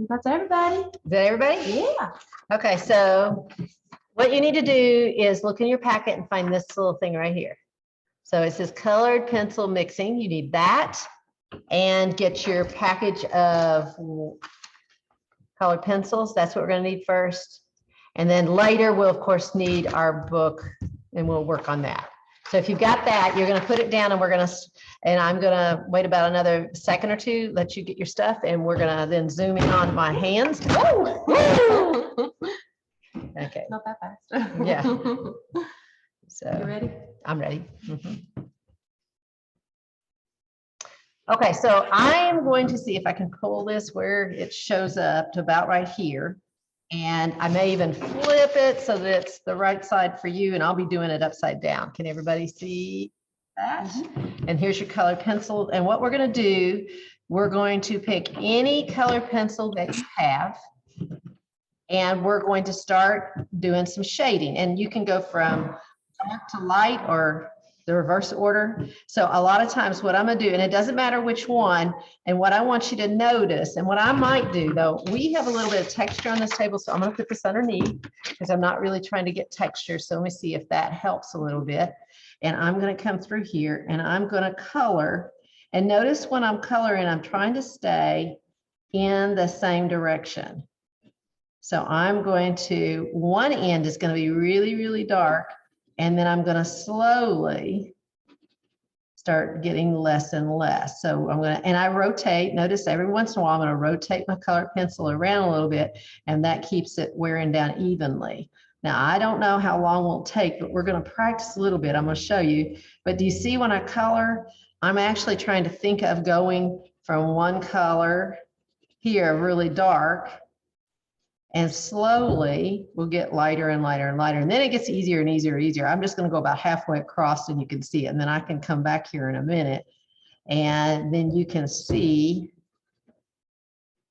That's everybody. Is that everybody? Yeah. Okay, so what you need to do is look in your packet and find this little thing right here. So it says colored pencil mixing. You need that, and get your package of colored pencils. That's what we're going to need first. And then later we'll of course need our book and we'll work on that. So if you've got that, you're going to put it down and I'm going to wait about another second or two, let you get your stuff, and we're going to then zoom in on my hands. Woo! Okay. Not that fast. Yeah. So you ready? I'm ready. Okay, so I'm going to see if I can pull this where it shows up to about right here. And I may even flip it so that it's the right side for you, and I'll be doing it upside down. Can everybody see that? And here's your colored pencil. And what we're going to do, we're going to pick any colored pencil that you have, and we're going to start doing some shading. And you can go from dark to light or the reverse order. So a lot of times what I'm going to do, and it doesn't matter which one, and what I want you to notice, and what I might do though, we have a little bit of texture on this table, so I'm going to put this underneath because I'm not really trying to get texture. So let me see if that helps a little bit. And I'm going to come through here and I'm going to color. And notice when I'm coloring, I'm trying to stay in the same direction. So I'm going to, one end is going to be really, really dark. And then I'm going to slowly start getting less and less. So I'm going to, and I rotate, notice every once in a while, I'm going to rotate my colored pencil around a little bit, and that keeps it wearing down evenly. Now, I don't know how long it'll take, but we're going to practice a little bit. I'm going to show you. But do you see when I color, I'm actually trying to think of going from one color here, really dark, and slowly we'll get lighter and lighter and lighter. And then it gets easier and easier and easier. I'm just going to go about halfway across and you can see it. And then I can come back here in a minute and then you can see.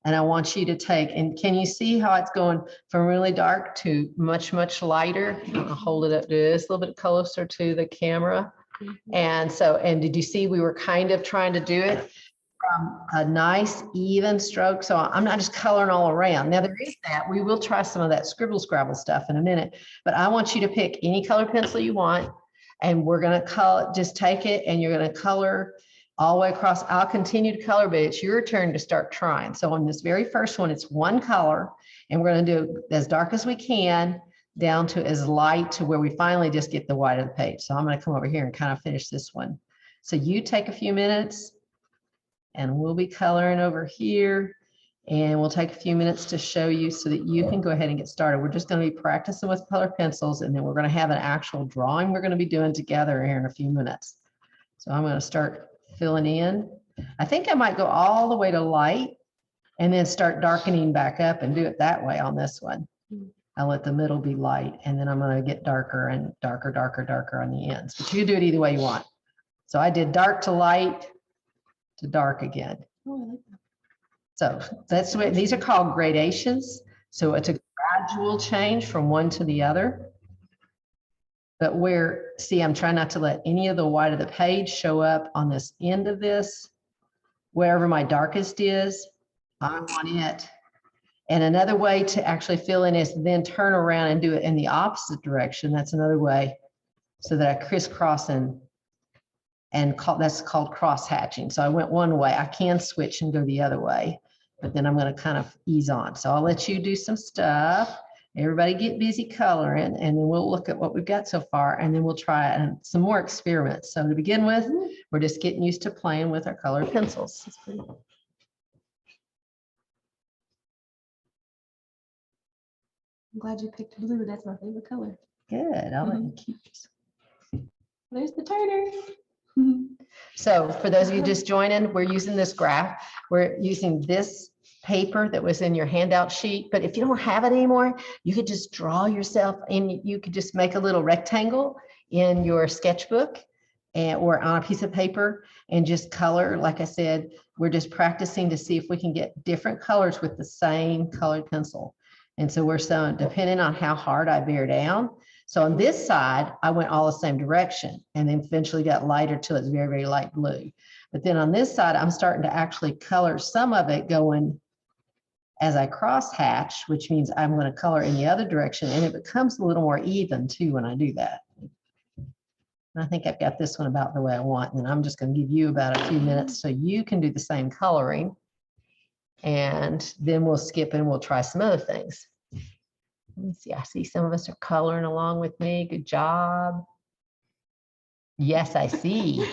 And I want you to take, and can you see how it's going from really dark to much, much lighter? I'll hold it up to this a little bit closer to the camera. And so, and did you see we were kind of trying to do it from a nice even stroke? So I'm not just coloring all around. Now there is that. We will try some of that scribble scrabble stuff in a minute, but I want you to pick any color pencil you want, and we're going to color, just take it and you're going to color all the way across. I'll continue to color, but it's your turn to start trying. So on this very first one, it's one color, and we're going to do as dark as we can down to as light to where we finally just get the white of the page. So I'm going to come over here and kind of finish this one. So you take a few minutes and we'll be coloring over here, and we'll take a few minutes to show you so that you can go ahead and get started. We're just going to be practicing with colored pencils, and then we're going to have an actual drawing we're going to be doing together here in a few minutes. So I'm going to start filling in. I think I might go all the way to light and then start darkening back up and do it that way on this one. I'll let the middle be light, and then I'm going to get darker and darker, darker, darker on the ends. But you can do it either way you want. So I did dark to light to dark again. Oh, I like that. So that's what these are called gradations. So it's a gradual change from one to the other. But where, see, I'm trying not to let any of the white of the page show up on this end of this. Wherever my darkest is, I want it. And another way to actually fill in is then turn around and do it in the opposite direction. That's another way, so that I crisscross and that's called cross hatching. So I went one way. I can switch and go the other way, but then I'm going to kind of ease on. So I'll let you do some stuff. Everybody get busy coloring, and then we'll look at what we've got so far, and then we'll try some more experiments. So to begin with, we're just getting used to playing with our colored pencils. That's pretty cool. I'm glad you picked blue. That's my favorite color. Good. I'll let you keep this. There's the Turner. So for those of you just joining, we're using this graph. We're using this paper that was in your handout sheet, but if you don't have it anymore, you could just draw yourself, and you could just make a little rectangle in your sketchbook or on a piece of paper and just color. Like I said, we're just practicing to see if we can get different colors with the same colored pencil. And so we're depending on how hard I bear down. So on this side, I went all the same direction and then eventually got lighter till it's very, very light blue. But then on this side, I'm starting to actually color some of it going as I cross hatch, which means I'm going to color in the other direction, and it becomes a little more even too when I do that. And I think I've got this one about the way I want, and then I'm just going to give you about a few minutes so you can do the same coloring. And then we'll skip and we'll try some other things. Let me see. I see some of us are coloring along with me. Good job. Yes, I see.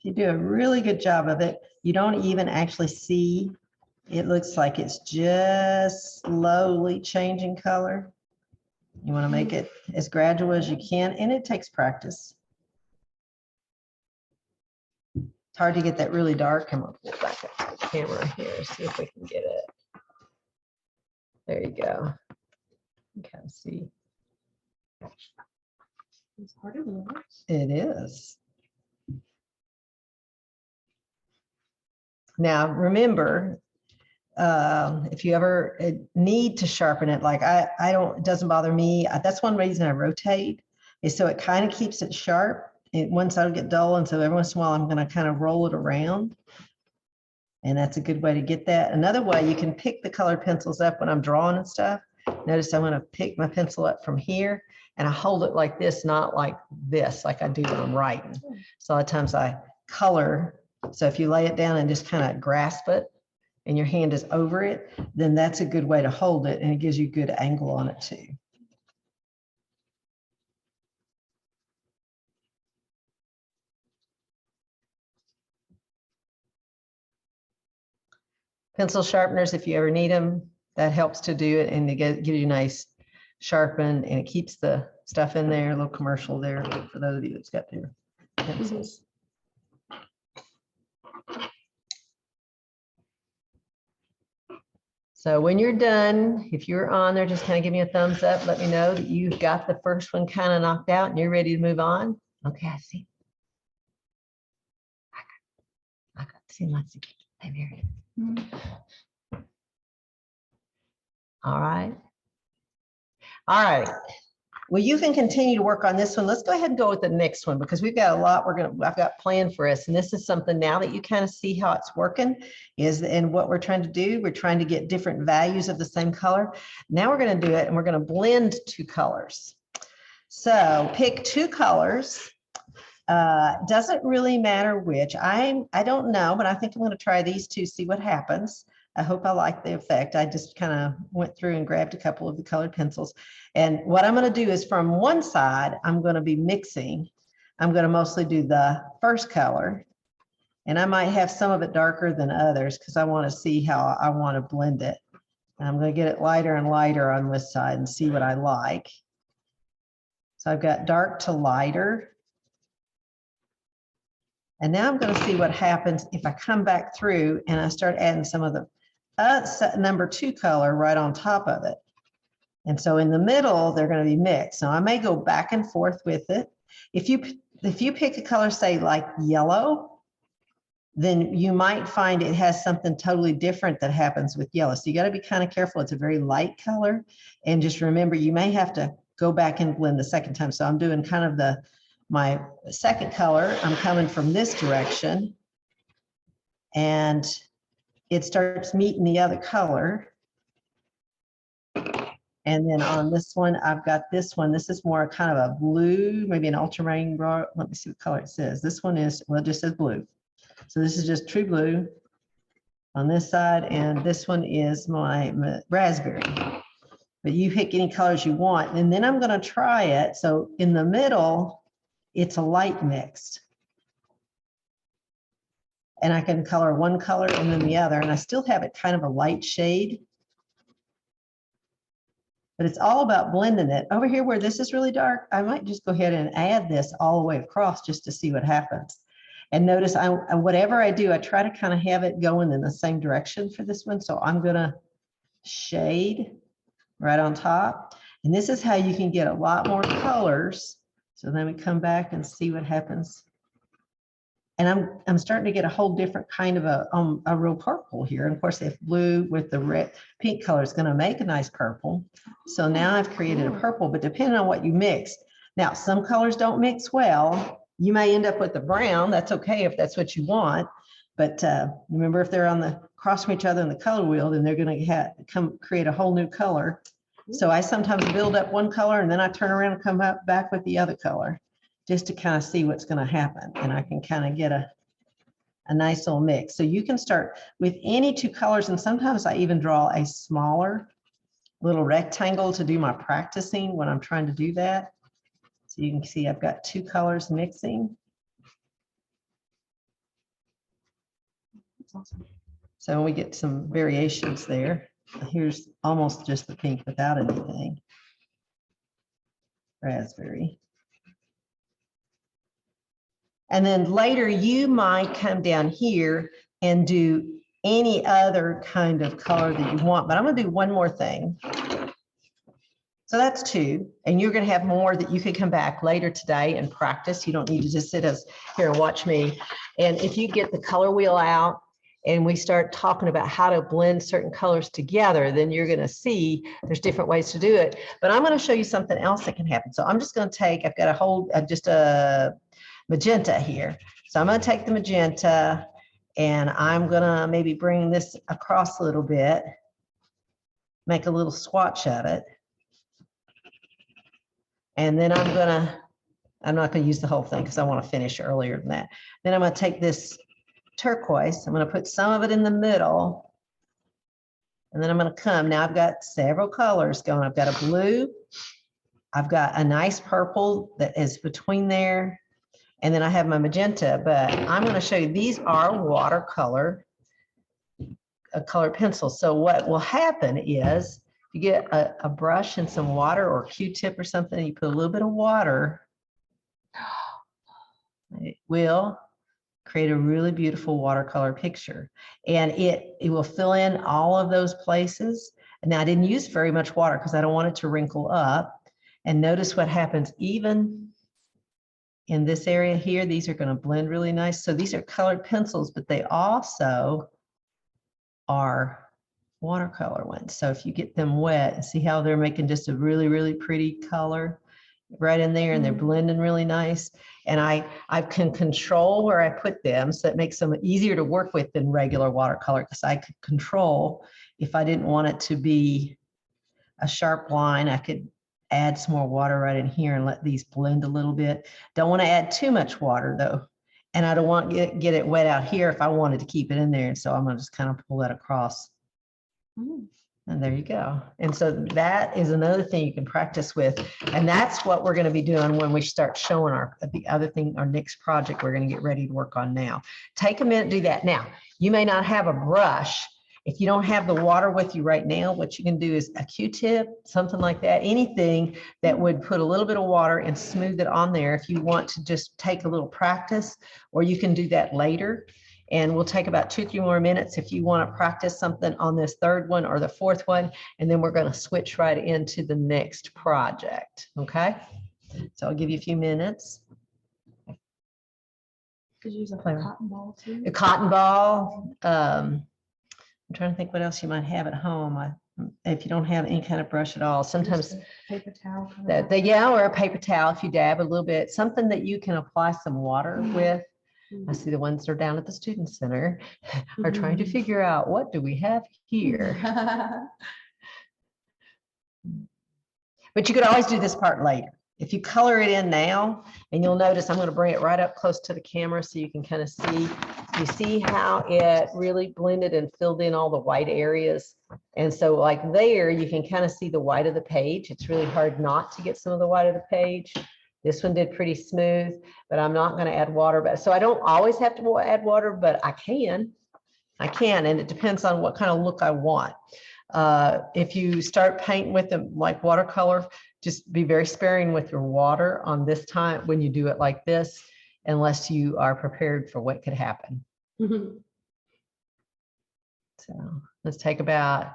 You do a really good job of it. You don't even actually see, it looks like it's just slowly changing color. You want to make it as gradual as you can, and it takes practice. It's hard to get that really dark. I'm going to pull back up to the camera here, see if we can get it. There you go. You can see. It's harder than it looks. It is. Now, remember, if you ever need to sharpen it, like I don't, it doesn't bother me. That's one reason I rotate, is so it kind of keeps it sharp. One side will get dull, and so every once in a while I'm going to kind of roll it around. And that's a good way to get that. Another way, you can pick the colored pencils up when I'm drawing and stuff. Notice I'm going to pick my pencil up from here, and I hold it like this, not like this, like I do when I'm writing. So a lot of times I color. So if you lay it down and just kind of grasp it and your hand is over it, then that's a good way to hold it, and it gives you good angle on it too. Pencil sharpeners, if you ever need them, that helps to do it, and to give you nice sharpen, and it keeps the stuff in there. A little commercial there for those of you that's got their pencils. So when you're done, if you're on there, just kind of give me a thumbs up. Let me know that you've got the first one kind of knocked out and you're ready to move on. Okay, I see. I got see lots of here. All right. All right. Well, you can continue to work on this one. Let's go ahead and go with the next one, because we've got a lot I've got planned for us. And this is something now that you kind of see how it's working and what we're trying to do. We're trying to get different values of the same color. Now we're going to do it, and we're going to blend two colors. So pick two colors. Doesn't really matter which. I don't know, but I think I'm going to try these two, see what happens. I hope I like the effect. I just kind of went through and grabbed a couple of the colored pencils. And what I'm going to do is, from one side, I'm going to be mixing. I'm going to mostly do the first color. And I might have some of it darker than others, because I want to see how I want to blend it. And I'm going to get it lighter and lighter on this side and see what I like. So I've got dark to lighter. And now I'm going to see what happens if I come back through and I start adding some of the number 2 color right on top of it. And so in the middle, they're going to be mixed. Now I may go back and forth with it. If you pick a color, say like yellow, then you might find it has something totally different that happens with yellow. So you got to be kind of careful. It's a very light color. And just remember, you may have to go back and blend the second time. So I'm doing kind of my second color. I'm coming from this direction, and it starts meeting the other color. And then on this one, I've got this one. This is more kind of a blue, maybe an ultramarine. Let me see what color it says. This one is, well, it just says blue. So this is just true blue on this side. And this one is my raspberry. But you pick any colors you want. And then I'm going to try it. So in the middle, it's a light mixed. And I can color one color and then the other. And I still have it kind of a light shade. but it's all about blending it. Over here where this is really dark, I might just go ahead and add this all the way across just to see what happens. And notice whatever I do, I try to kind of have it going in the same direction for this one. So I'm gonna shade right on top. And this is how you can get a lot more colors. So then we come back and see what happens. And I'm starting to get a whole different kind of a real purple here. And of course, if blue with the red, pink color is going to make a nice purple. So now I've created a purple, but depending on what you mix. Now, some colors don't mix well. You may end up with the brown. That's okay if that's what you want. But remember, if they're on the cross from each other in the color wheel, then they're going to create a whole new color. So I sometimes build up one color and then I turn around and come back with the other color, just to kind of see what's going to happen. And I can kind of get a nice little mix. So you can start with any two colors. And sometimes I even draw a smaller little rectangle to do my practicing when I'm trying to do that. So you can see I've got two colors mixing. That's awesome. So we get some variations there. Here's almost just the pink without anything. Raspberry. And then later you might come down here and do any other kind of color that you want, but I'm going to do one more thing. So that's two, and you're going to have more that you could come back later today and practice. You don't need to just sit here and watch me. And if you get the color wheel out and we start talking about how to blend certain colors together, then you're going to see there's different ways to do it. But I'm going to show you something else that can happen. So I'm just going to take, I've got a whole, just a magenta here. So I'm going to take the magenta and I'm going to maybe bring this across a little bit, make a little swatch of it. And then I'm not going to use the whole thing because I want to finish earlier than that. Then I'm going to take this turquoise. I'm going to put some of it in the middle. And then I'm going to come. Now I've got several colors going. I've got a blue. I've got a nice purple that is between there. And then I have my magenta, but I'm going to show you, these are watercolor color pencils. So what will happen is you get a brush and some water or Q-tip or something, you put a little bit of water, it will create a really beautiful watercolor picture. And it will fill in all of those places. And now I didn't use very much water because I don't want it to wrinkle up. And notice what happens even in this area here. These are going to blend really nice. So these are colored pencils, but they also are watercolor ones. So if you get them wet, see how they're making just a really, really pretty color right in there, and they're blending really nice. And I can control where I put them, so it makes them easier to work with than regular watercolor, because I could control if I didn't want it to be a sharp line, I could add some more water right in here and let these blend a little bit. Don't want to add too much water though. And I don't want to get it wet out here if I wanted to keep it in there. And so I'm going to just kind of pull that across. And there you go. And so that is another thing you can practice with. And that's what we're going to be doing when we start showing the other thing, our next project we're going to get ready to work on now. Take a minute, do that. Now, you may not have a brush. If you don't have the water with you right now, what you can do is a Q-tip, something like that, anything that would put a little bit of water and smooth it on there if you want to just take a little practice, or you can do that later. And we'll take about 2-3 more minutes if you want to practice something on this third one or the fourth one, and then we're going to switch right into the next project. Okay, so I'll give you a few minutes. Could you use a cotton ball too? A cotton ball. I'm trying to think what else you might have at home. If you don't have any kind of brush at all, sometimes paper towel. Yeah, or a paper towel if you dab a little bit, something that you can apply some water with. I see the ones that are down at the Student Center are trying to figure out, what do we have here? But you could always do this part later. If you color it in now, and you'll notice I'm going to bring it right up close to the camera so you can kind of see. You see how it really blended and filled in all the white areas. And so like there, you can kind of see the white of the page. It's really hard not to get some of the white of the page. This one did pretty smooth, but I'm not going to add water. But so I don't always have to add water, but I can, and it depends on what kind of look I want. If you start painting with them like watercolor, just be very sparing with your water on this time when you do it like this, unless you are prepared for what could happen. So let's take about,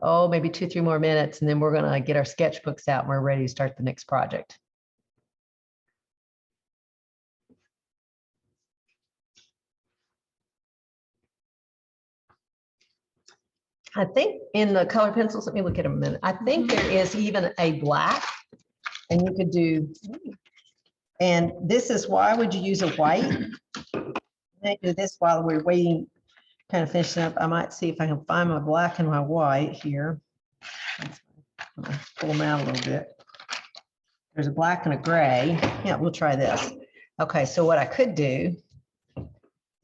maybe 2-3 more minutes, and then we're gonna get our sketchbooks out and we're ready to start the next project. I think in the color pencils, let me look at them a minute. I think there is even a black, and you could do, and this is, why would you use a white? I do this while we're waiting, kind of finishing up. I might see if I can find my black and my white here. I'm gonna pull them out a little bit. There's a black and a gray. Yeah, we'll try this. Okay, so what I could do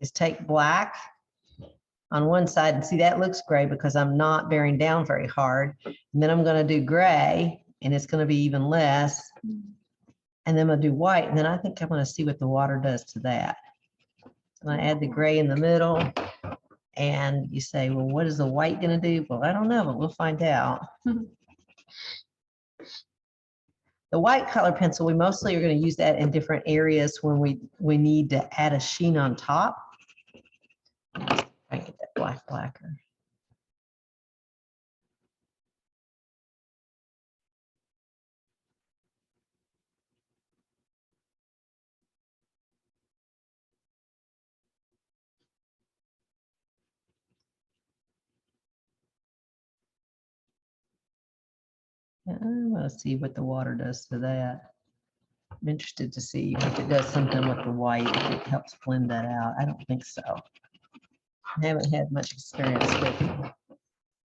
is take black on one side, and see that looks gray because I'm not bearing down very hard. And then I'm going to do gray, and it's going to be even less. And then I'll do white, and then I think I'm going to see what the water does to that. And I add the gray in the middle, and you say, well, what is the white going to do? Well, I don't know, but we'll find out. The white color pencil, we mostly are going to use that in different areas when we need to add a sheen on top. I get that blacker. I'm going to see what the water does to that. I'm interested to see if it does something with the white, if it helps blend that out. I don't think so. I haven't had much experience with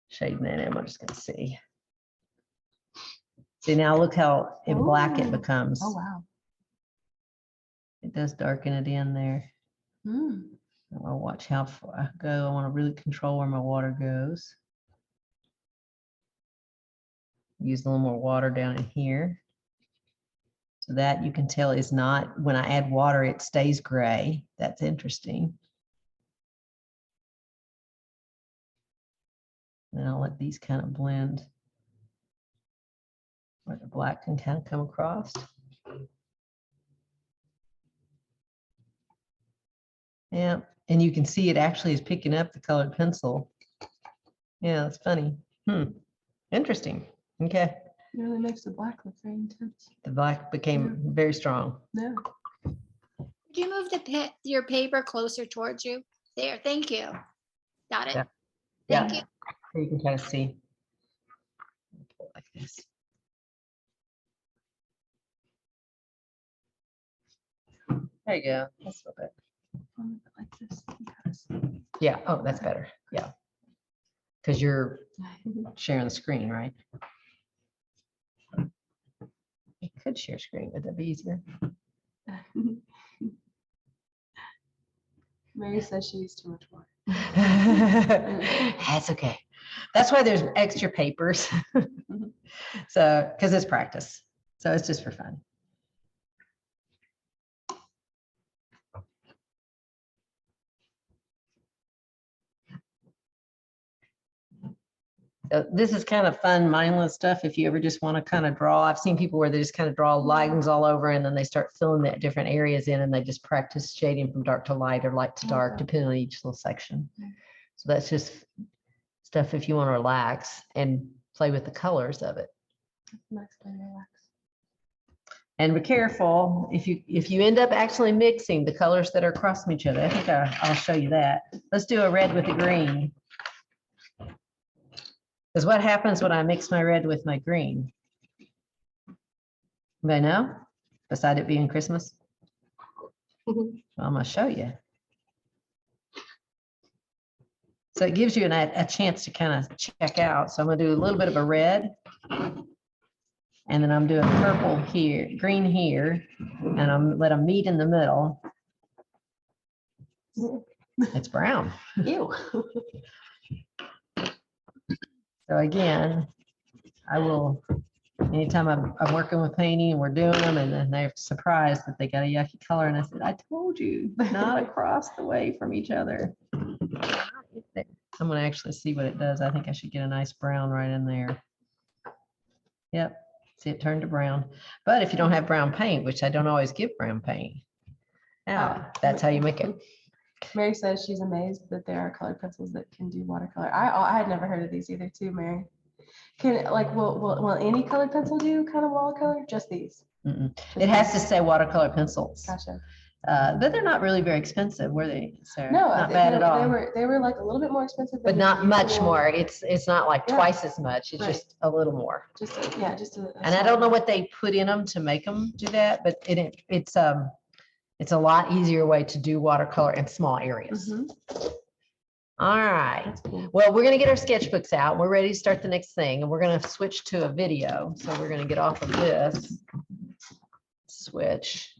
shading that in. I'm just going to see. See, now look how black it becomes. Oh, wow. It does darken it in there. I want to watch how far I go. I want to really control where my water goes. Use a little more water down in here. So that you can tell is not, when I add water, it stays gray. That's interesting. Then I'll let these kind of blend where the black can kind of come across. Yeah, and you can see it actually is picking up the colored pencil. Yeah, that's funny. Interesting. Okay. It really makes the black look very intense. The black became very strong. Yeah. Could you move your paper closer towards you? There, thank you. Got it. Yeah. Thank Yeah. you. So you can kind of see. Like this. There you go. That's a little bit. Like this. Because Yeah. Oh, that's better. Yeah. Because you're sharing the screen, right? You could share screen. Would that be easier? Mary says she used too much water. That's okay. That's why there's extra papers. So, because it's practice. So it's just for fun. So this is kind of fun, mindless stuff. If you ever just want to kind of draw, I've seen people where they just kind of draw lines all over, and then they start filling that different areas in, and they just practice shading from dark to light or light to dark, depending on each little section. So that's just stuff if you want to relax and play with the colors of it. Nice to relax. And be careful if you end up actually mixing the colors that are across from each other. I think I'll show you that. Let's do a red with a green. Because what happens when I mix my red with my green? Anybody know? Beside it being Christmas? Well, I'm going to show you. So it gives you a chance to kind of check out. So I'm going to do a little bit of a red. And then I'm doing purple here, green here, and I'm let them meet in the middle. It's brown. Ew. So again, I will, anytime I'm working with painting and we're doing them, and then they're surprised that they got a yucky color, and I said, I told you, not across the way from each other. I'm gonna actually see what it does. I think I should get a nice brown right in there. Yep, see it turned to brown. But if you don't have brown paint, which I don't always give brown paint, that's how you make it. Mary says she's amazed that there are colored pencils that can do watercolor. I had never heard of these either too, Mary. Can like will any colored pencil do kind of watercolor? Just these? It has to say watercolor pencils. Gotcha. But they're not really very expensive, were they, Sarah? No, Not bad at all. They were like a little bit more expensive, But not much more. It's not like Yeah. twice as much. It's Right. just a little more. Just And I don't know what they put in them to make them do that, but it's a lot easier way to do watercolor in small areas. All right. That's cool. Well, we're going to get our sketchbooks out. We're ready to start the next thing, and we're going to switch to a video. So we're going to get off of this. Switch.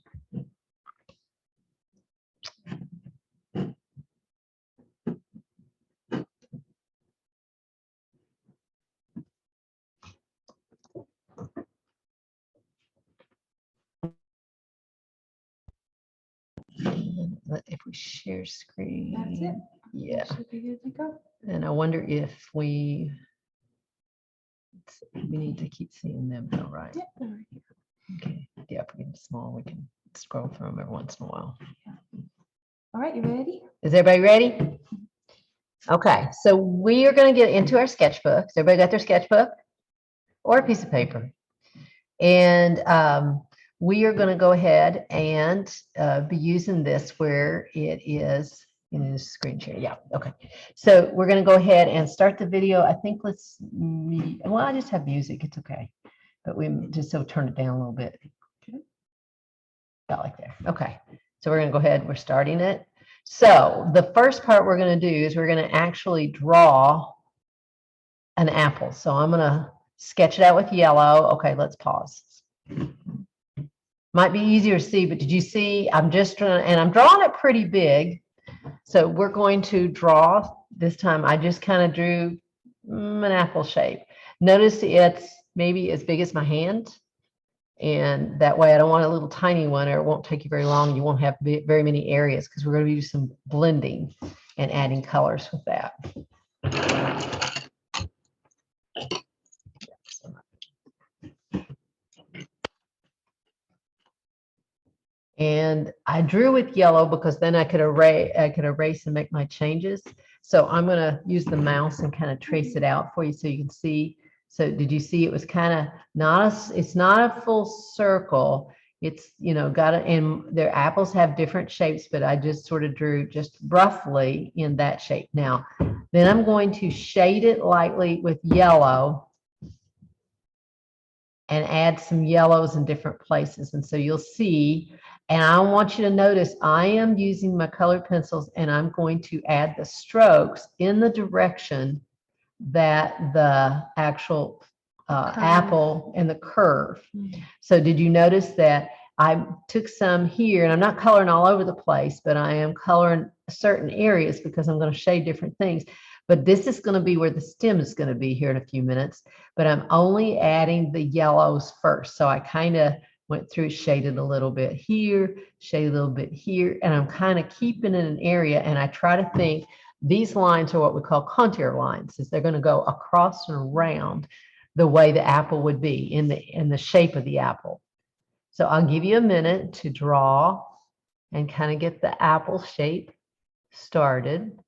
If we share screen. That's it. Yeah. Should be good to go. And I wonder if we need to keep seeing them though, right? Yeah. Okay. Yeah, if we get small, we can scroll through them every once in a while. All right, you ready? Is everybody ready? Okay, so we are going to get into our sketchbooks. Everybody got their sketchbook or a piece of paper? And we are going to go ahead and be using this where it is in the screen share. Yeah, okay. So we're going to go ahead and start the video. I think well, I just have music. It's okay. But we just turn it down a little bit. About like there. Okay. So we're going to go ahead. We're starting it. So the first part we're going to do is we're going to actually draw an apple. So I'm going to sketch it out with yellow. Okay, let's pause. Might be easier to see, but did you see? I'm just trying, and I'm drawing it pretty big. So we're going to draw this time. I just kind of drew an apple shape. Notice it's maybe as big as my hand. And that way I don't want a little tiny one, or it won't take you very long. You won't have very many areas because we're going to do some blending and adding colors with that. And I drew with yellow because then I could erase and make my changes. So I'm going to use the mouse and kind of trace it out for you so you can see. So did you see it was kind of it's not a full circle. It's, and their apples have different shapes, but I just sort of drew just roughly in that shape. Now, then I'm going to shade it lightly with yellow and add some yellows in different places. And so you'll see, and I want you to notice I am using my colored pencils and I'm going to add the strokes in the direction that the actual apple and the curve. So did you notice that I took some here, and I'm not coloring all over the place, but I am coloring certain areas because I'm going to shade different things. But this is going to be where the stem is going to be here in a few minutes, but I'm only adding the yellows first. So I kind of went through, shaded a little bit here, shaded a little bit here, and I'm kind of keeping in an area, and I try to think these lines are what we call contour lines, is they're going to go across and around the way the apple would be in the shape of the apple. So I'll give you a minute to draw and kind of get the apple shape started.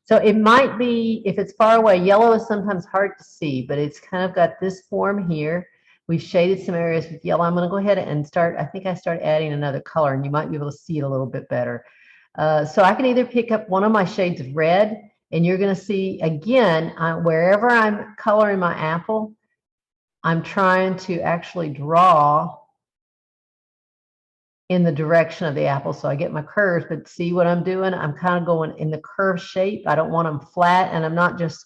So it might be, if it's far away, yellow is sometimes hard to see, but it's kind of got this form here. We've shaded some areas with yellow. I'm going to go ahead and start, I think I start adding another color, and you might be able to see it a little bit better. So I can either pick up one of my shades of red, and you're going to see again, wherever I'm coloring my apple, I'm trying to actually draw in the direction of the apple. So I get my curves, but see what I'm doing? I'm kind of going in the curve shape. I don't want them flat, and I'm not just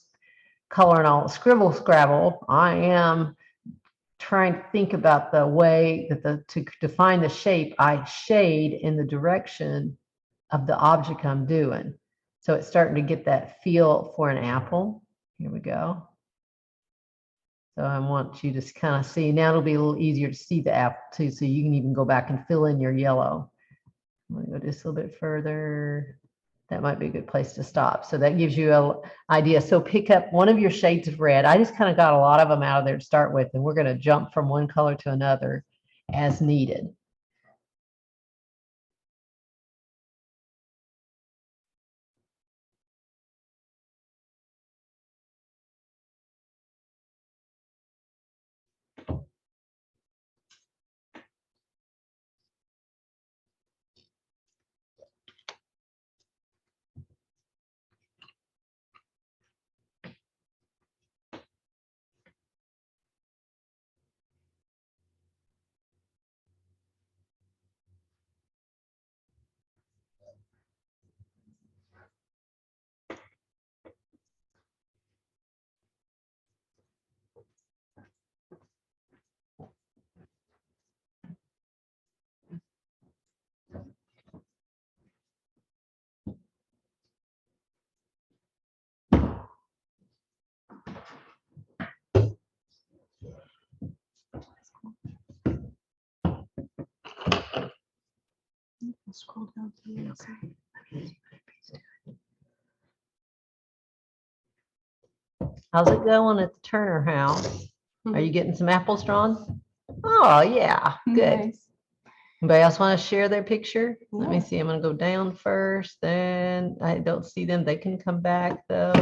coloring all scribble scrabble. I am trying to think about the way that to define the shape, I shade in the direction of the object I'm doing. So it's starting to get that feel for an apple. Here we go. So I want you to kind of see, now it'll be a little easier to see the apple too, so you can even go back and fill in your yellow. I'm gonna go just a little bit further. That might be a good place to stop. So that gives you an idea. So pick up one of your shades of red. I just kind of got a lot of them out of there to start with, and we're going to jump from one color to another as needed. Scroll down to the inside. How's it going at the Turner house? Are you getting some apples drawn? Oh, yeah, good. Nice. Anybody else want to share their picture? Let me Yeah. see. I'm going to go down first. Then I don't see them. They can come back though.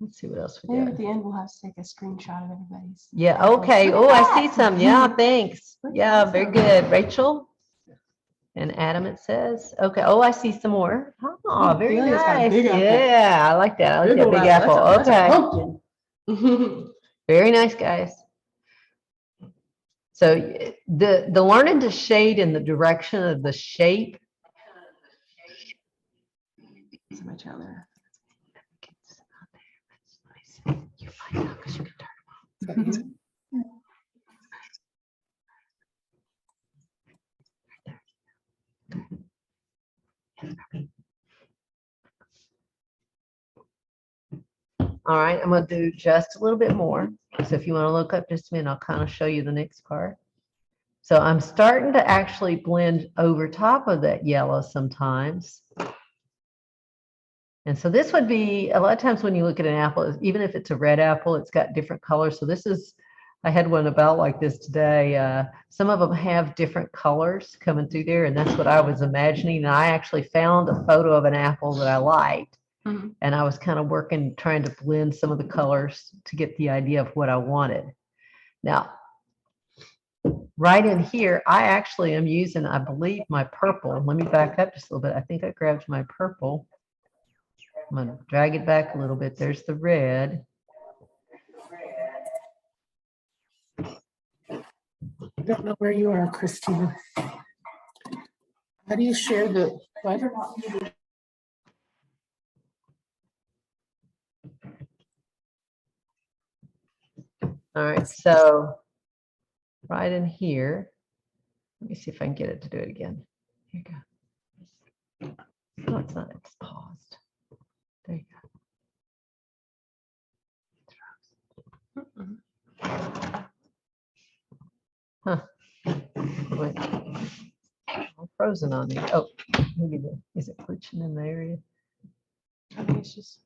Let's see what else we Maybe got. at the end we'll have to take a screenshot of everybody's. Yeah, apples. okay. Look Oh, at I see that. some. Yeah, thanks. Look Yeah, at very some. good. Rachel and Adam, it says. Okay. Oh, I see some more. Oh, very Delia's got a nice. big apple. Yeah, I like that. I like that old big apple. apple. That's a Okay. pumpkin. Very nice, guys. So the learning to shade in the direction of the shape. Somebody turn there. You find out because you can turn them on. All right, I'm going to do just a little bit more. So if you want to look up just a minute, I'll kind of show you the next part. So I'm starting to actually blend over top of that yellow sometimes. And so this would be, a lot of times when you look at an apple, even if it's a red apple, it's got different colors. So this is, I had one about like this today. Some of them have different colors coming through there, and that's what I was imagining. And I actually found a photo of an apple that I liked. Mm-hmm. And I was kind of working, trying to blend some of the colors to get the idea of what I wanted. Now, right in here, I actually am using, I believe, my purple. Let me back up just a little bit. I think I grabbed my purple. I'm going to drag it back a little bit. There's the red. I don't know where you are, Christina. How do you share the, what? All right, so right in here, let me see if I can get it to do it again. Here you go. No, it's not, it's paused. There you go. Huh. Wait. I'm frozen on me. Oh, maybe is it glitching in the area? I think it's just.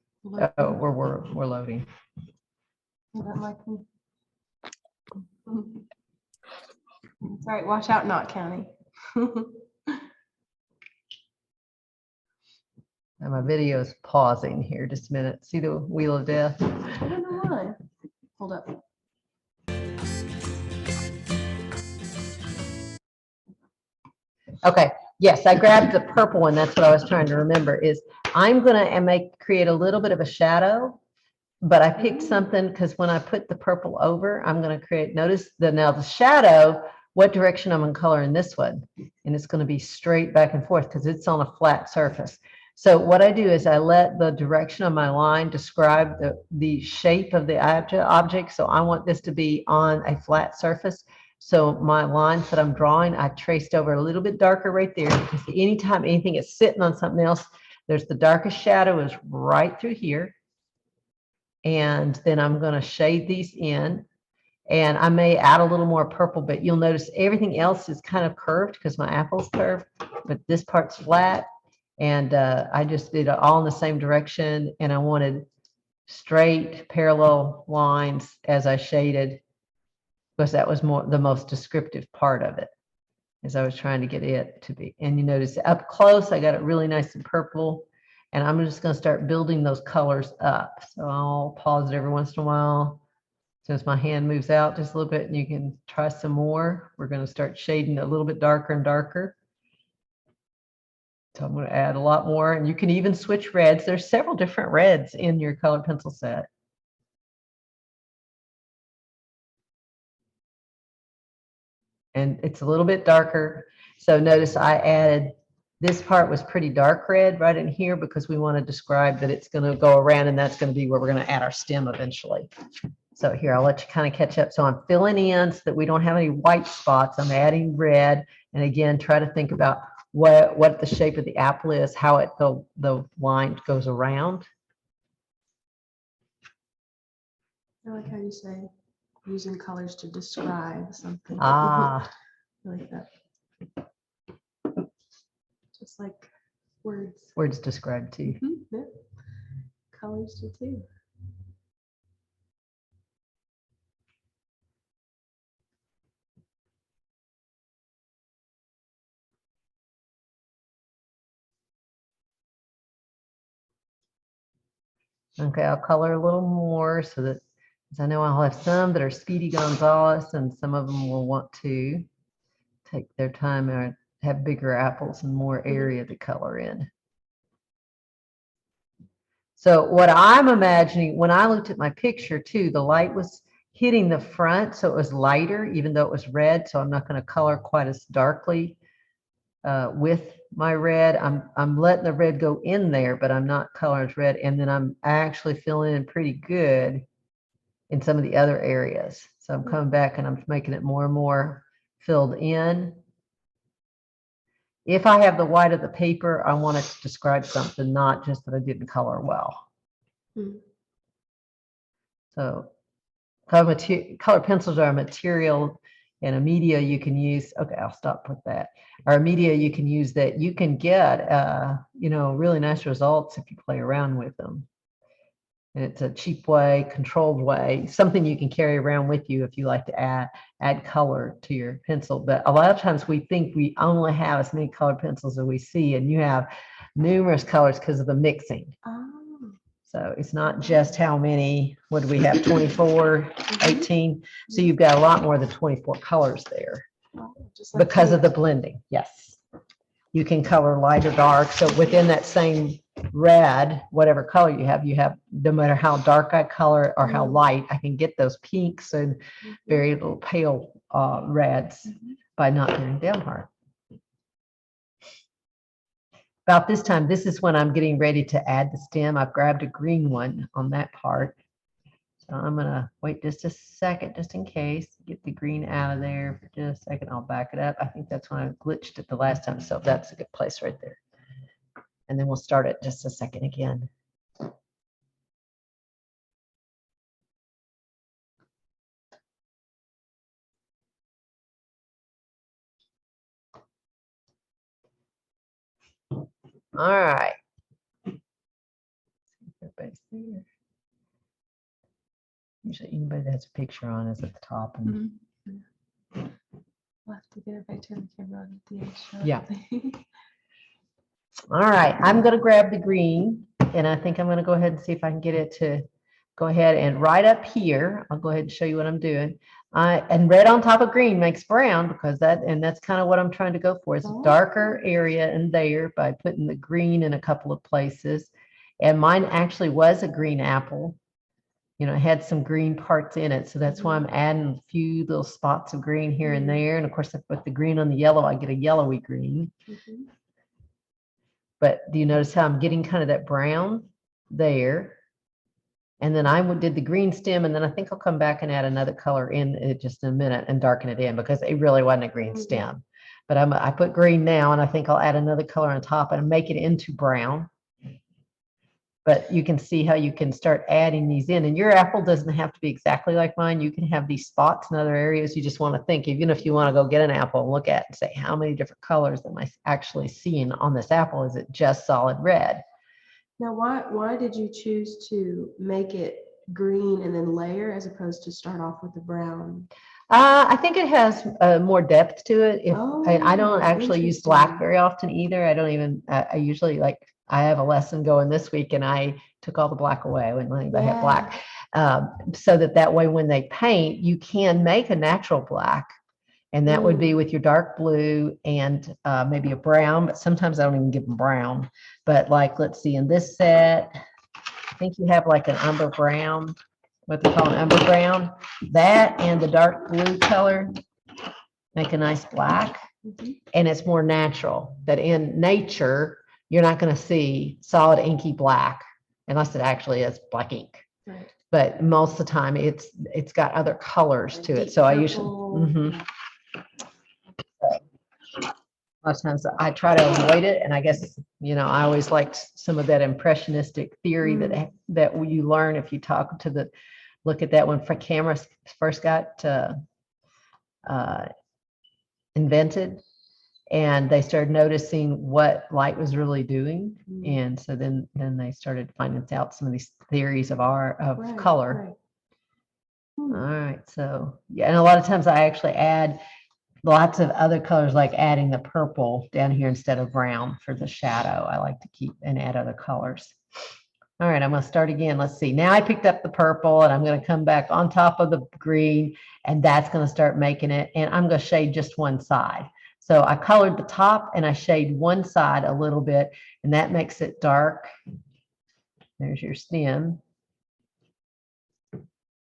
Oh, we're loading. You don't like me. That's right. Watch out, not counting. And my video is pausing here. Just a minute. See the wheel of death? I don't know why. Hold up. Okay. Yes, I grabbed the purple one. That's what I was trying to remember is I'm gonna create a little bit of a shadow, but I picked something because when I put the purple over, I'm gonna create, notice now the shadow, what direction I'm gonna color in this one. And it's gonna be straight back and forth because it's on a flat surface. So what I do is I let the direction of my line describe the shape of the object. So I want this to be on a flat surface. So my lines that I'm drawing, I traced over a little bit darker right there because anytime anything is sitting on something else, there's the darkest shadow is right through here. And then I'm going to shade these in. And I may add a little more purple, but you'll notice everything else is kind of curved because my apple's curved, but this part's flat. And I just did it all in the same direction. And I wanted straight parallel lines as I shaded, because that was the most descriptive part of it, as I was trying to get it to be. And you notice up close, I got it really nice and purple. And I'm just going to start building those colors up. So I'll pause it every once in a while. Since my hand moves out just a little bit, and you can try some more. We're going to start shading a little bit darker and darker. So I'm going to add a lot more, and you can even switch reds. There's several different reds in your colored pencil set. And it's a little bit darker. So notice I added, this part was pretty dark red right in here because we want to describe that it's going to go around, and that's going to be where we're going to add our stem eventually. So here, I'll let you kind of catch up. So I'm filling in so that we don't have any white spots. I'm adding red. And again, try to think about what the shape of the apple is, how the line goes around. I like how you say using colors to describe something. Ah, I like that. Just like words. words describe too. Yeah. Colors do too. Okay, I'll color a little more so that, because I know I'll have some that are Speedy Gonzales, and some of them will want to take their time and have bigger apples and more area to color in. So what I'm imagining, when I looked at my picture too, the light was hitting the front, so it was lighter, even though it was red. So I'm not going to color quite as darkly with my red. I'm letting the red go in there, but I'm not coloring as red. And then I'm actually filling in pretty good in some of the other areas. So I'm coming back and I'm making it more and more filled in. If I have the white of the paper, I want it to describe something, not just that I didn't color well. So color pencils are a material and a media you can use. Okay, I'll stop with that. Or a media you can use that you can get, really nice results if you play around with them. And it's a cheap way, controlled way, something you can carry around with you if you like to add color to your pencil. But a lot of times we think we only have as many colored pencils as we see, and you have numerous colors because of the mixing. Oh. So it's not just how many, what do we have, 24, 18? So you've got a lot more than 24 colors there because of the blending. Yes. You can color light or dark. So within that same red, whatever color you have, no matter how dark I color or how light, I can get those pinks and very little pale reds by not getting down hard. About this time, this is when I'm getting ready to add the stem. I've grabbed a green one on that part. So I'm gonna wait just a second, just in case, get the green out of there for just a second. I'll back it up. I think that's when I glitched it the last time. So that's a good place right there. And then we'll start it just a second again. All right. Everybody's there. Usually anybody that has a picture on is at the top. And We'll have to get it right to the camera at the end. Yeah. All right, I'm going to grab the green, and I think I'm going to go ahead and see if I can get it to go ahead and right up here. I'll go ahead and show you what I'm doing. And red on top of green makes brown because that's kind of what I'm trying to go for. It's a darker area in there by putting the green in a couple of places. And mine actually was a green apple. It had some green parts in it. So that's why I'm adding a few little spots of green here and there. And of course, I put the green on the yellow, I get a yellowy green. But do you notice how I'm getting kind of that brown there? And then I did the green stem, and then I think I'll come back and add another color in it just in a minute and darken it in because it really wasn't a green stem. But I put green now, and I think I'll add another color on top and make it into brown. But you can see how you can start adding these in. And your apple doesn't have to be exactly like mine. You can have these spots in other areas. You just want to think, even if you want to go get an apple and look at it and say, how many different colors am I actually seeing on this apple? Is it just solid red? Now, why did you choose to make it green and then layer as opposed to start off with the brown? I think it has more depth to it. I don't actually use black interesting. very often either. I don't even, I usually I have a lesson going this week and I took all the black away. I wouldn't let anybody have black. So that way when they paint, you can make a natural black. And that would be with your dark blue and maybe a brown, but sometimes I don't even give them brown. But let's see, in this set, I think you have like an umber brown, what they call an umber brown. That and the dark blue color make a nice black. And it's more natural. That in nature, you're not going to see solid inky black unless it actually is black ink. Right. But most of the time, it's got other colors to it. So I usually. A lot of times I try to avoid it, and I guess I always liked some of that impressionistic theory that you learn if you look at that when cameras first got invented, and they started noticing what light was really doing, and so then they started finding out some of these theories of color. All right, so yeah, and a lot of times I actually add lots of other colors, like adding the purple down here instead of brown for the shadow. I like to keep and add other colors. All right, I'm going to start again. Let's see. Now I picked up the purple and I'm going to come back on top of the green, and that's going to start making it. And I'm going to shade just one side. So I colored the top and I shade one side a little bit, and that makes it dark. There's your stem.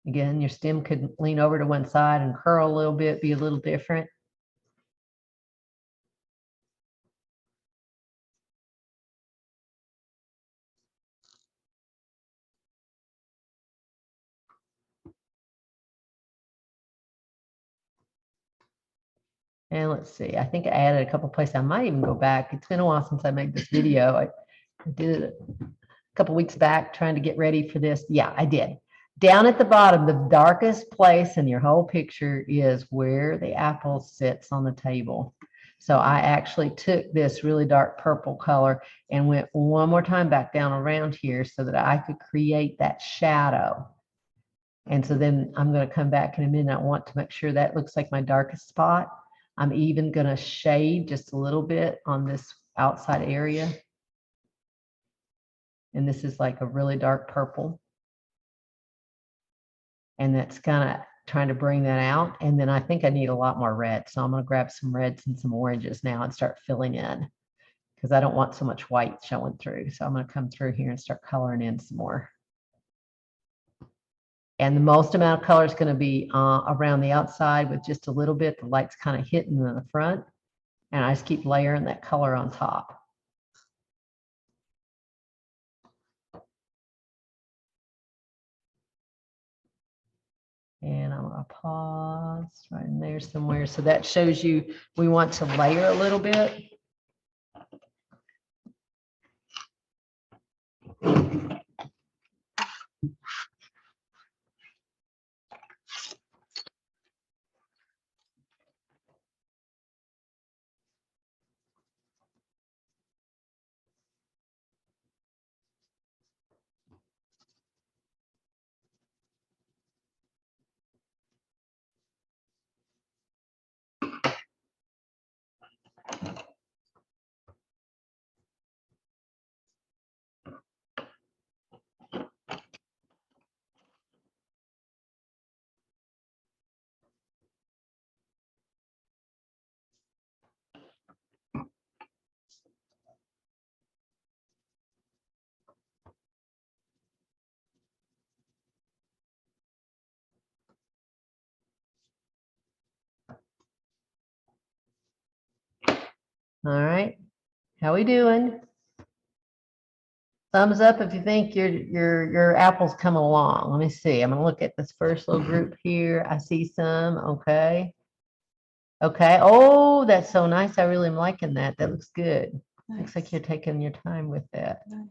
Again, your stem could lean over to one side and curl a little bit, be a little different. And let's see, I think I added a couple places. I might even go back. It's been a while since I made this video. I did it a couple weeks back trying to get ready for this. Yeah, I did. Down at the bottom, the darkest place in your whole picture is where the apple sits on the table. So I actually took this really dark purple color and went one more time back down around here so that I could create that shadow. And so then I'm going to come back in a minute. I want to make sure that looks like my darkest spot. I'm even going to shade just a little bit on this outside area. And this is like a really dark purple. And that's kind of trying to bring that out. And then I think I need a lot more red. So I'm going to grab some reds and some oranges now and start filling in, because I don't want so much white showing through. So I'm going to come through here and start coloring in some more. And the most amount of color is going to be around the outside with just a little bit. The light's kind of hitting in the front. And I just keep layering that color on top. And I'm going to pause right in there somewhere. So that shows you we want to layer a little bit. All right. How we doing? Thumbs up if you think your apple's coming along. Let me see. I'm gonna look at this first little group here. I see some. Okay. Okay. Oh, that's so nice. I really am liking that. That looks good. Looks like you're taking your time with that. Nice.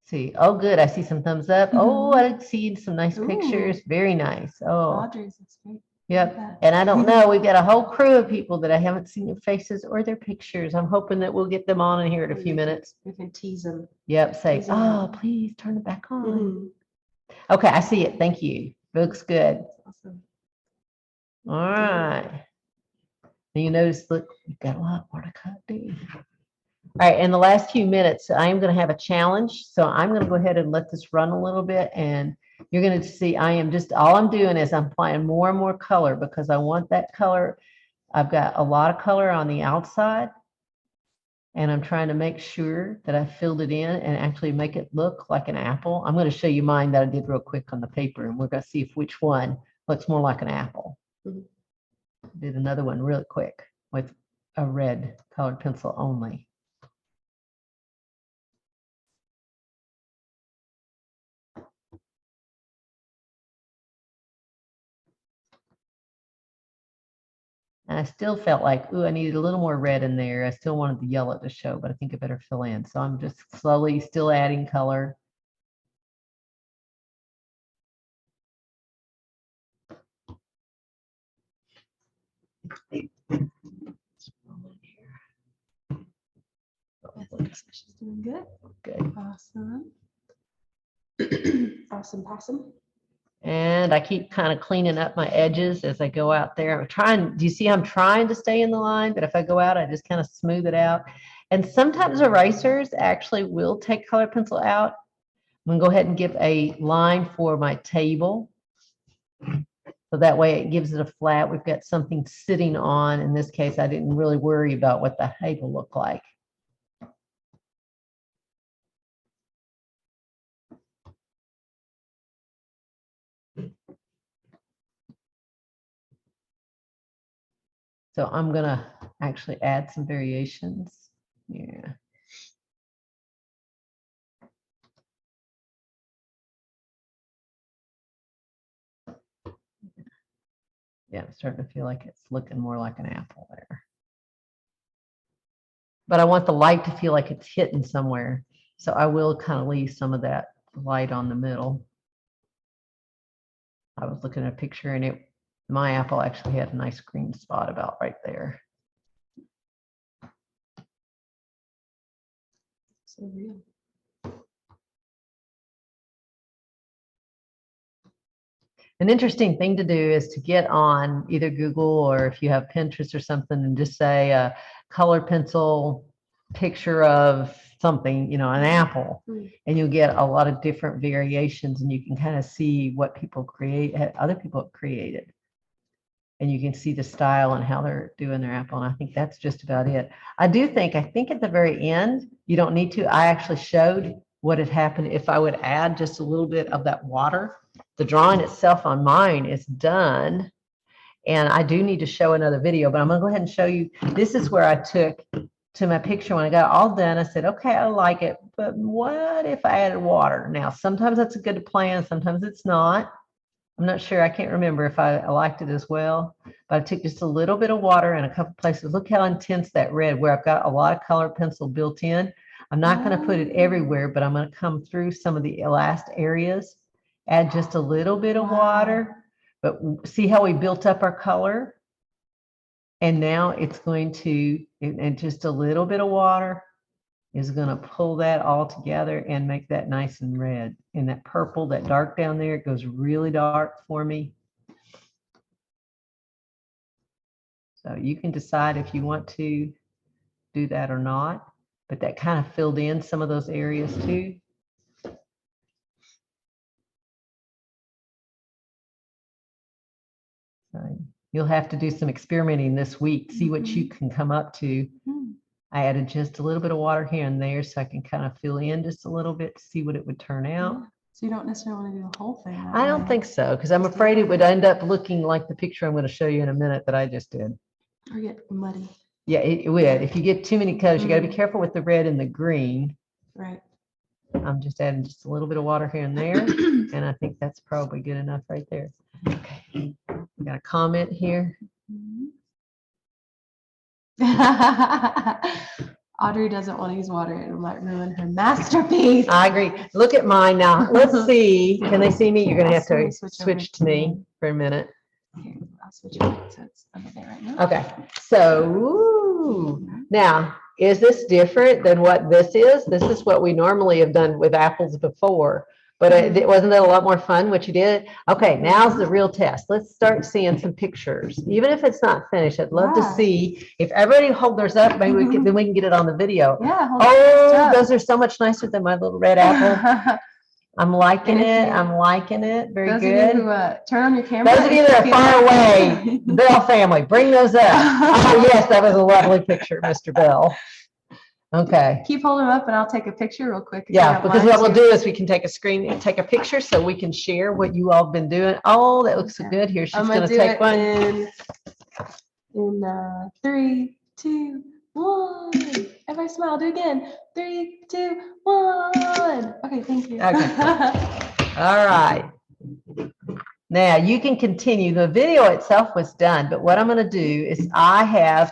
See. Oh, good. I see some thumbs up. Oh, I see some nice Ooh. pictures. Very nice. Oh, Audrey's, that's great. yep. that. And I don't know. We've got a whole crew of people that I haven't seen their faces or their pictures. I'm hoping that we'll get them on in here in a few minutes. We can tease them. Yep. Say, Tease 'em oh, out. please turn it back on. Mhm. Okay, I see it. Thank you. Looks good. Awesome. All right. And you notice, look, you've got a lot more to cut, do you? All right, in the last few minutes, I am going to have a challenge. So I'm going to go ahead and let this run a little bit. And you're going to see all I'm doing is I'm applying more and more color because I want that color. I've got a lot of color on the outside. And I'm trying to make sure that I filled it in and actually make it look like an apple. I'm going to show you mine that I did real quick on the paper, and we're going to see which one looks more like an apple. Mhm. Did another one real quick with a red colored pencil only. And I still felt like, ooh, I needed a little more red in there. I still wanted the yellow to show, but I think I better fill in. So I'm just slowly still adding color. She's doing good. Good. Awesome. Awesome possum. And I keep kind of cleaning up my edges as I go out there. I'm trying, do you see I'm trying to stay in the line, but if I go out, I just kind of smooth it out. And sometimes erasers actually will take color pencil out. I'm gonna go ahead and give a line for my table. So that way it gives it a flat. We've got something sitting on. In this case, I didn't really worry about what the table looked like. So I'm gonna actually add some variations. Yeah. Yeah, I'm starting to feel like it's looking more like an apple there. But I want the light to feel like it's hitting somewhere. So I will kind of leave some of that light on the middle. I was looking at a picture and my apple actually had a nice green spot about right there. So real. An interesting thing to do is to get on either Google or if you have Pinterest or something and just say a color pencil picture of something, an apple, and you'll get a lot of different variations and you can kind of see what people other people have created. And you can see the style and how they're doing their apple. And I think that's just about it. I think at the very end, you don't need to. I actually showed what had happened if I would add just a little bit of that water. The drawing itself on mine is done. And I do need to show another video, but I'm going to go ahead and show you. This is where I took to my picture when I got all done. I said, okay, I like it, but what if I added water? Now, sometimes that's a good plan. Sometimes it's not. I'm not sure. I can't remember if I liked it as well, but I took just a little bit of water in a couple places. Look how intense that red, where I've got a lot of color pencil built in. I'm not going to put it everywhere, but I'm going to come through some of the last areas, add just a little bit of water, but see how we built up our color? And now it's going to, and just a little bit of water is going to pull that all together and make that nice and red. And that purple, that dark down there, it goes really dark for me. So you can decide if you want to do that or not, but that kind of filled in some of those areas too. So you'll have to do some experimenting this week, see what you can come up to. I added just a little bit of water here and there so I can kind of fill in just a little bit to see what it would turn out. Yeah. So you don't necessarily want to do the whole thing. I don't think so, because I'm afraid it would end up looking like the picture I'm going to show you in a minute that I just did. Or get muddy. Yeah, it would. If you get too many colors, you got to be Mm. careful with the red and the green. Right. I'm just adding just a little bit of water here and there, and I think that's probably good enough right there. Okay, we got a comment here. Audrey doesn't want to use water. It might ruin her masterpiece. I agree. Look at mine now. Let's see. Can they see me? You're going to have to I'll switch over switch to me for a minute. Here, I'll switch it so it's under there right now. Okay, so ooh, now, is this different than what this is? This is what we normally have done with apples before, but it wasn't that a lot more fun what you did? Okay, now's the real test. Let's start seeing some pictures. Even if it's not finished, I'd love to Yeah. see. If everybody hold theirs up, maybe we can, then we can get it on the video. Yeah. Oh, those are so much nicer than my little red apple. I'm liking And if it. you- I'm liking it. Very Those good. of you who turn on your camera. Those of you that are far away, Bell family, bring those up. Oh, yes, that was a lovely picture, Mr. Bell. Okay. Keep holding them up and I'll take a picture real quick. if you Yeah, don't because mind what we'll to. do is we can take a screen and take a picture so we can share what you all have been doing. Oh, that looks so Okay. good. Here, she's I'm going to do take it one. in 3, 2, 1. Everybody smile. Do it again. 3, 2, 1. Okay, thank you. Okay. All right. Now you can continue. The video itself was done, but what I'm going to do is I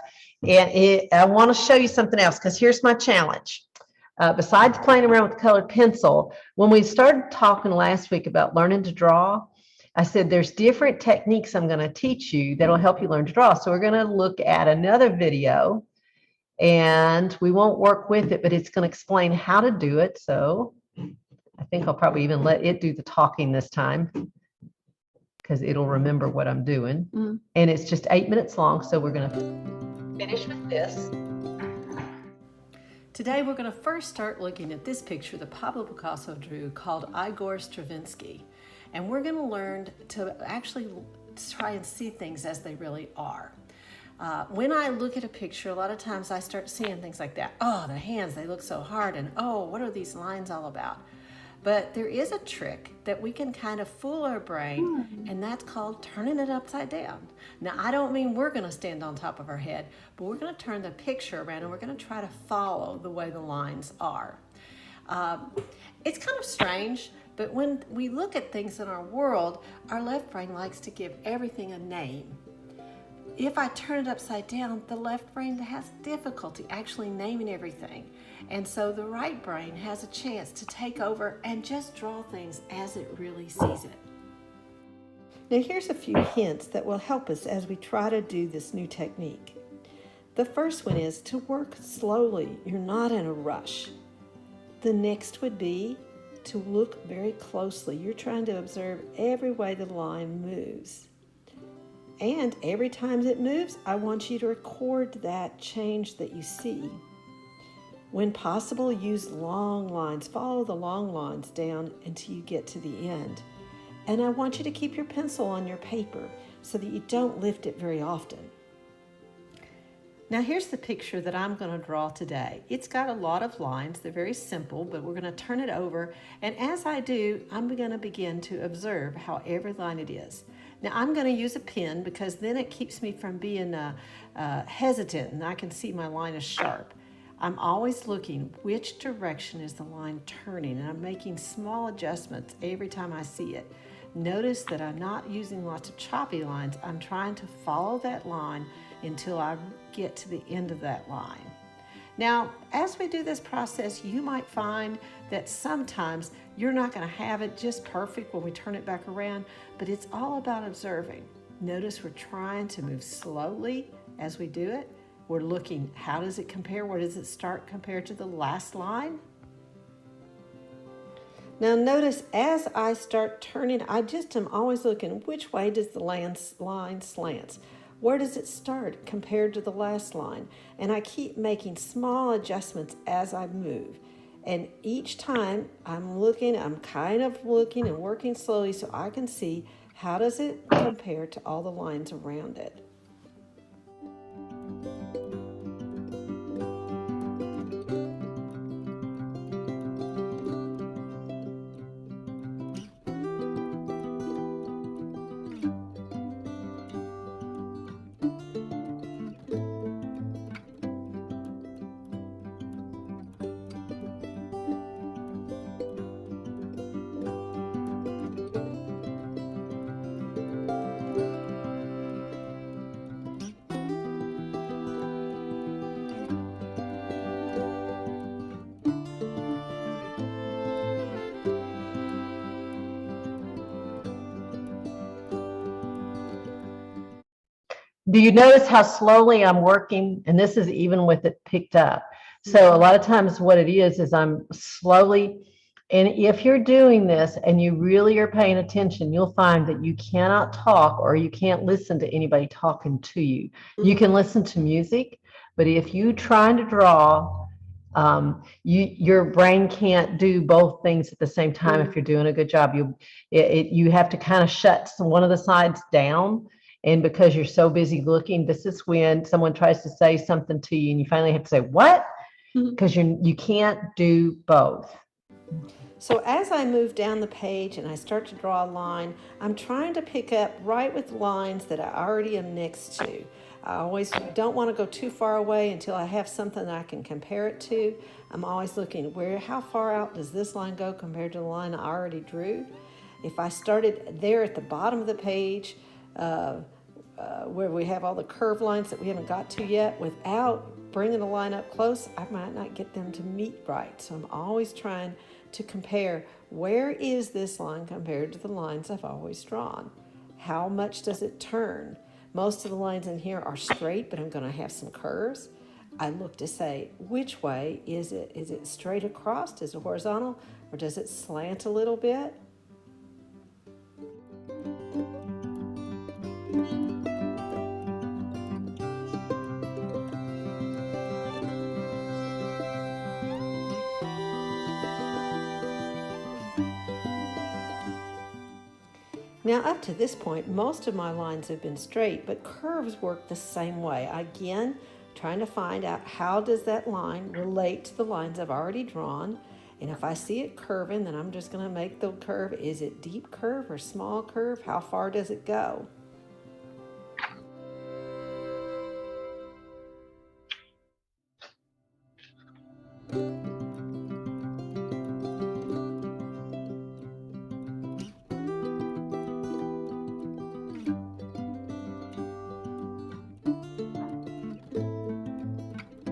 want to show you something else because here's my challenge. Besides playing around with colored pencil, when we started talking last week about learning to draw, I said there's different techniques I'm going to teach you that'll help you learn to draw. So we're going to look at another video and we won't work with it, but it's going to explain how to do it. So I think I'll probably even let it do the talking this time because it'll remember what I'm doing. Mm. And it's just 8 minutes long, so we're going to finish with this. Today we're going to first start looking at this picture that Pablo Picasso drew called Igor Stravinsky. And we're going to learn to actually try and see things as they really are. When I look at a picture, a lot of times I start seeing things like that. Oh, the hands, they look so hard. And oh, what are these lines all about? But there is a trick that we can kind of fool our brain, and that's called turning it upside down. Now, I don't mean we're going to stand on top of our head, but we're going to turn the picture around and we're going to try to follow the way the lines are. It's kind of strange, but when we look at things in our world, our left brain likes to give everything a name. If I turn it upside down, the left brain has difficulty actually naming everything. And so the right brain has a chance to take over and just draw things as it really sees it. Now here's a few hints that will help us as we try to do this new technique. The first one is to work slowly. You're not in a rush. The next would be to look very closely. You're trying to observe every way the line moves. And every time it moves, I want you to record that change that you see. When possible, use long lines. Follow the long lines down until you get to the end. And I want you to keep your pencil on your paper so that you don't lift it very often. Now here's the picture that I'm going to draw today. It's got a lot of lines. They're very simple, but we're going to turn it over. And as I do, I'm going to begin to observe how every line it is. Now I'm going to use a pen because then it keeps me from being hesitant and I can see my line is sharp. I'm always looking which direction is the line turning, and I'm making small adjustments every time I see it. Notice that I'm not using lots of choppy lines. I'm trying to follow that line until I get to the end of that line. Now, as we do this process, you might find that sometimes you're not going to have it just perfect when we turn it back around, but it's all about observing. Notice we're trying to move slowly as we do it. We're looking, how does it compare? Where does it start compared to the last line? Now notice as I start turning, I just am always looking, which way does the line slant? Where does it start compared to the last line? And I keep making small adjustments as I move. And each time I'm looking, I'm kind of looking and working slowly so I can see how does it compare to all the lines around it. Do you notice how slowly I'm working? And this is even with it picked up. So a lot of times what it is I'm slowly, and if you're doing this and you really are paying attention, you'll find that you cannot talk or you can't listen to anybody talking to you. You can listen to music, but if you trying to draw, your brain can't do both things at the same time. If you're doing a good job, you have to kind of shut one of the sides down. And because you're so busy looking, this is when someone tries to say something to you and you finally have to say, what? Because you can't do both. So as I move down the page and I start to draw a line, I'm trying to pick up right with lines that I already am next to. I always don't want to go too far away until I have something that I can compare it to. I'm always looking how far out does this line go compared to the line I already drew. If I started there at the bottom of the page, where we have all the curved lines that we haven't got to yet, without bringing the line up close, I might not get them to meet right. So I'm always trying to compare, where is this line compared to the lines I've always drawn? How much does it turn? Most of the lines in here are straight, but I'm going to have some curves. I look to say, which way is it? Is it straight across? Is it horizontal? Or does it slant a little bit? Now up to this point, most of my lines have been straight, but curves work the same way. Again, trying to find out how does that line relate to the lines I've already drawn. And if I see it curving, then I'm just going to make the curve. Is it deep curve or small curve? How far does it go?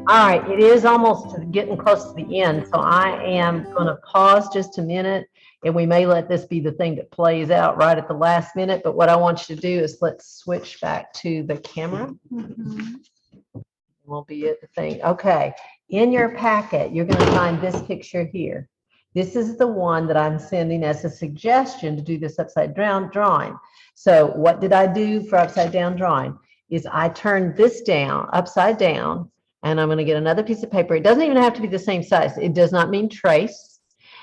All right, it is almost getting close to the end, so I am going to pause just a minute, and we may let this be the thing that plays out right at the last minute, but what I want you to do is let's switch back to the camera. Will be it the thing. Okay, in your packet, you're going to find this picture here. This is the one that I'm sending as a suggestion to do this upside down drawing. So what did I do for upside down drawing? Is I turned this down, upside down, and I'm going to get another piece of paper. It doesn't even have to be the same size. It does not mean trace.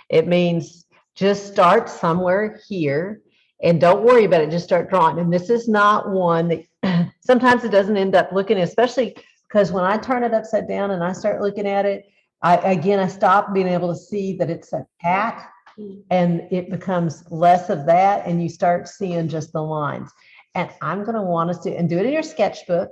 It means just start somewhere here and don't worry about it. Just start drawing. And this is not one that sometimes it doesn't end up looking, especially because when I turn it upside down and I start looking at it, I stop being able to see that it's a cat, and it becomes less of that, and you start seeing just the lines. And I'm going to want us to, and do it in your sketchbook,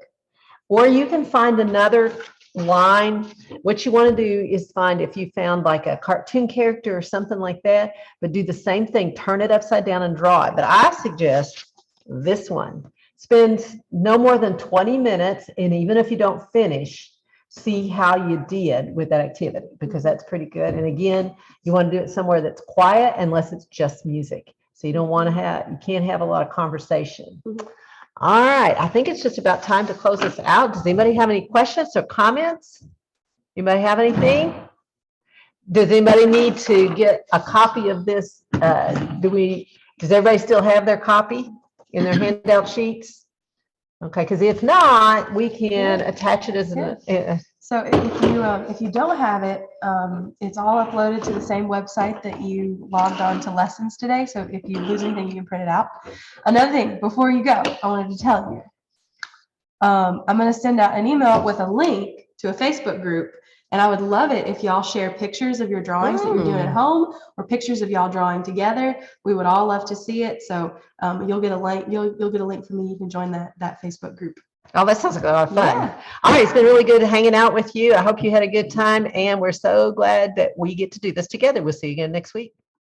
or you can find another line. What you want to do is find, if you found like a cartoon character or something like that, but do the same thing, turn it upside down and draw it. But I suggest this one. Spend no more than 20 minutes, and even if you don't finish, see how you did with that activity, because that's pretty good. And again, you want to do it somewhere that's quiet unless it's just music. So you don't want to you can't have a lot of conversation. All right, I think it's just about time to close this out. Does anybody have any questions or comments? Anybody have anything? Does anybody need to get a copy of this? Does everybody still have their copy in their handout sheets? Okay, because if not, we can attach it as an. So if you don't have it, it's all uploaded to the same website that you logged on to lessons today. So if you lose anything, you can print it out. Another thing, before you go, I wanted to tell you, I'm going to send out an email with a link to a Facebook group. And I would love it if y'all share pictures of your drawings that you're doing at home, or pictures of y'all drawing together. We would all love to see it. So you'll get a link. You'll get a link from me. You can join that Facebook group. Oh, that sounds like a lot of fun. Yeah. All right, it's been really good hanging out with you. I hope you had a good time, and we're so glad that we get to do this together. We'll see you again next week.